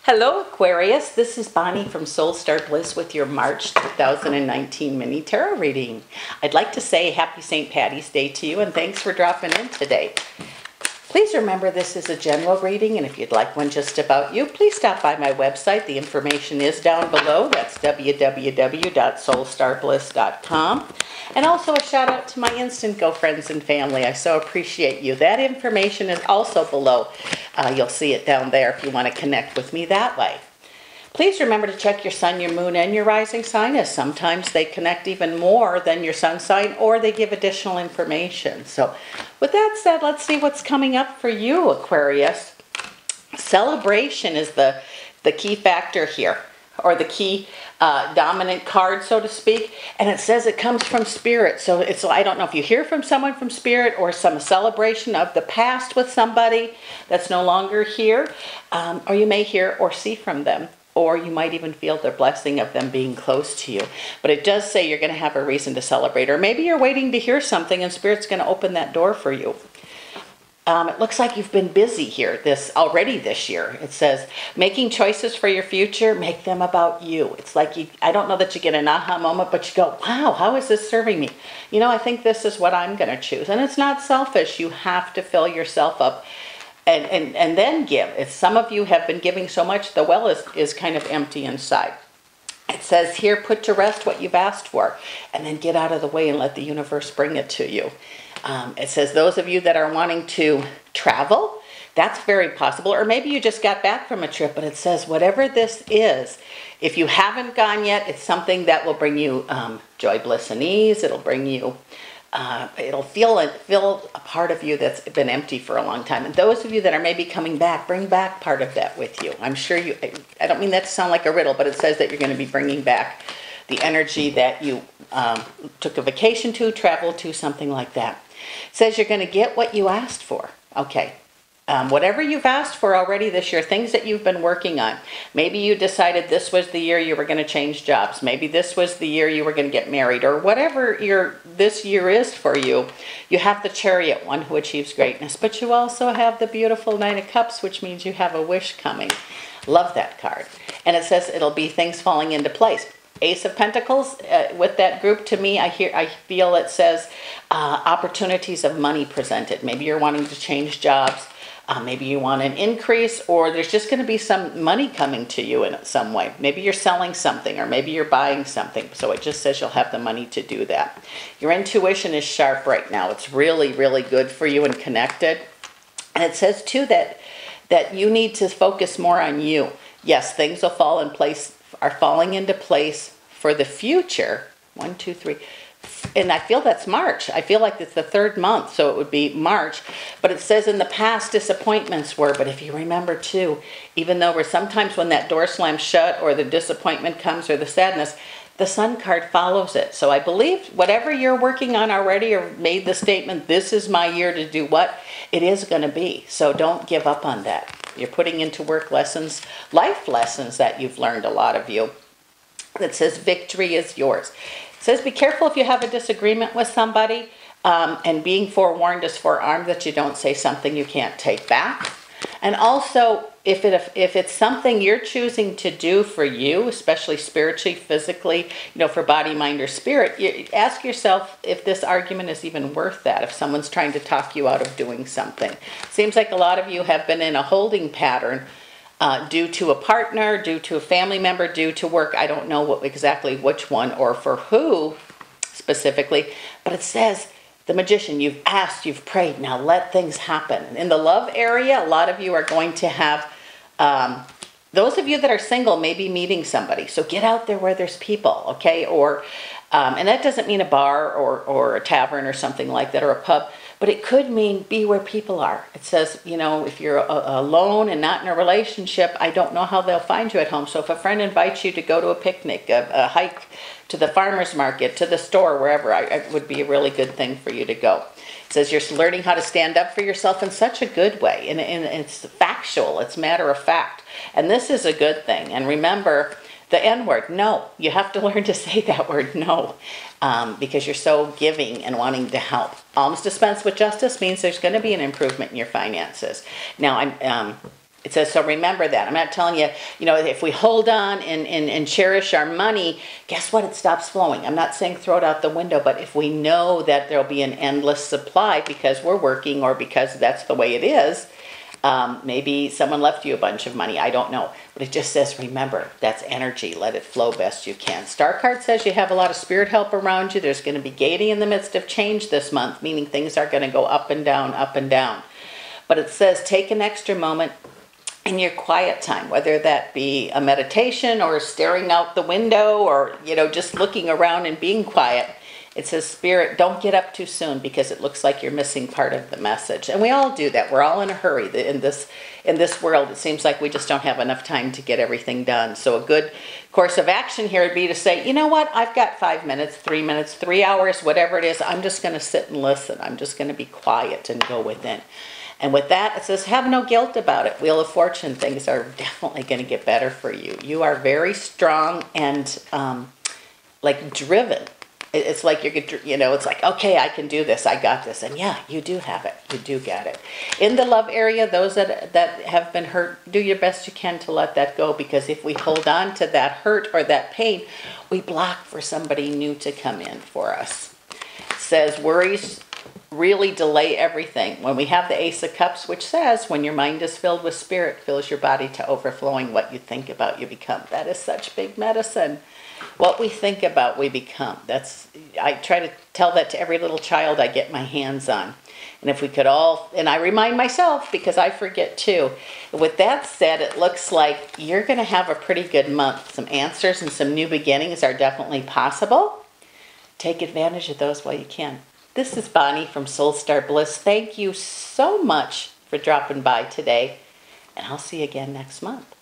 Hello Aquarius, this is Bonnie from Soul Star Bliss with your March 2019 mini tarot reading. I'd like to say happy St. Patty's Day to you and thanks for dropping in today. Please remember this is a general reading, and if you'd like one just about you, please stop by my website. The information is down below. That's www.soulstarbliss.com. And also a shout out to my Instant Go friends and family. I so appreciate you. That information is also below. You'll see it down there if you want to connect with me that way. Please remember to check your sun, your moon, and your rising sign, as sometimes they connect even more than your sun sign, or they give additional information. So with that said, let's see what's coming up for you, Aquarius. Celebration is the key factor here, or the key dominant card, so to speak. And it says it comes from spirit. So I don't know if you hear from someone from spirit or some celebration of the past with somebody that's no longer here, or you may hear or see from them. Or you might even feel the blessing of them being close to you. But it does say you're going to have a reason to celebrate. Or maybe you're waiting to hear something and Spirit's going to open that door for you. It looks like you've been busy here already this year. It says, making choices for your future, make them about you. It's like, I don't know that you get an aha moment, but you go, wow, how is this serving me? You know, I think this is what I'm going to choose. And it's not selfish. You have to fill yourself up. And then give. If some of you have been giving so much, the well is kind of empty inside. It says here, put to rest what you've asked for, and then get out of the way and let the universe bring it to you. It says those of you that are wanting to travel, that's very possible. Or maybe you just got back from a trip, but it says whatever this is, if you haven't gone yet, it's something that will bring you joy, bliss, and ease. It'll bring you it'll fill a part of you that's been empty for a long time. And those of you that are maybe coming back, bring back part of that with you. I'm sure I don't mean that to sound like a riddle, but it says that you're going to be bringing back the energy that you took a vacation to, traveled to, something like that. It says you're going to get what you asked for. Okay. Whatever you've asked for already this year, things that you've been working on. Maybe you decided this was the year you were going to change jobs. Maybe this was the year you were going to get married, or whatever this year is for you. You have the Chariot, one who achieves greatness, but you also have the beautiful Knight of Cups, which means you have a wish coming. Love that card. And it says it'll be things falling into place. Ace of Pentacles, with that group, to me, I feel it says opportunities of money presented. Maybe you're wanting to change jobs. Maybe you want an increase, or there's just going to be some money coming to you in some way. Maybe you're selling something, or maybe you're buying something. So it just says you'll have the money to do that. Your intuition is sharp right now. It's really, really good for you and connected. And it says, too, that you need to focus more on you. Yes, things will fall in place, are falling into place for the future. 1, 2, 3. And I feel that's March. I feel like it's the third month, so it would be March. But it says in the past disappointments were, but if you remember too, even though sometimes when that door slams shut or the disappointment comes or the sadness, the Sun card follows it. So I believe whatever you're working on already, or made the statement, this is my year to do what, it is going to be. So don't give up on that. You're putting into work lessons, life lessons that you've learned, a lot of you. That says victory is yours. It says be careful if you have a disagreement with somebody, and being forewarned is forearmed, that you don't say something you can't take back. And also, if it's something you're choosing to do for you, especially spiritually, physically, for body, mind, or spirit, you ask yourself if this argument is even worth that, if someone's trying to talk you out of doing something. Seems like a lot of you have been in a holding pattern due to a partner, due to a family member, due to work. I don't know exactly which one or for who specifically, but it says, the Magician, you've asked, you've prayed, now let things happen. In the love area, a lot of you are going to have, those of you that are single may be meeting somebody. So get out there where there's people, okay? Or, and that doesn't mean a bar or a tavern or something like that, or a pub. But it could mean be where people are. It says, if you're alone and not in a relationship, I don't know how they'll find you at home. So if a friend invites you to go to a picnic, a hike, to the farmer's market, to the store, wherever, it would be a really good thing for you to go. It says you're learning how to stand up for yourself in such a good way. And it's factual. It's matter of fact. And this is a good thing. And remember, the N word, no. You have to learn to say that word, no, because you're so giving and wanting to help. Alms dispensed with justice means there's going to be an improvement in your finances. Now, It says, so remember that. I'm not telling you, if we hold on and cherish our money, guess what? It stops flowing. I'm not saying throw it out the window, but if we know that there'll be an endless supply because we're working or because that's the way it is, maybe someone left you a bunch of money. I don't know. But it just says, remember, that's energy. Let it flow best you can. Star card says you have a lot of spirit help around you. There's going to be gaiety in the midst of change this month, meaning things are going to go up and down, up and down. But it says take an extra moment in your quiet time, whether that be a meditation or staring out the window or, just looking around and being quiet. It says, Spirit, don't get up too soon because it looks like you're missing part of the message. And we all do that. We're all in a hurry. In this world, it seems like we just don't have enough time to get everything done. So a good course of action here would be to say, you know what? I've got 5 minutes, 3 hours, whatever it is. I'm just going to sit and listen. I'm just going to be quiet and go within. And with that, it says, have no guilt about it. Wheel of Fortune, things are definitely going to get better for you. You are very strong and driven. It's like it's like, okay, I can do this. I got this. And yeah, you do have it. You do get it. In the love area, those that have been hurt, do your best you can to let that go, because if we hold on to that hurt or that pain, we block for somebody new to come in for us. It says worries really delay everything. When we have the Ace of Cups, which says when your mind is filled with spirit, fills your body to overflowing. What you think about, you become. That is such big medicine. What we think about, we become. I try to tell that to every little child I get my hands on. And if we could all, and I remind myself because I forget too. With that said, it looks like you're going to have a pretty good month. Some answers and some new beginnings are definitely possible. Take advantage of those while you can. This is Bonnie from Soul Star Bliss. Thank you so much for dropping by today, and I'll see you again next month.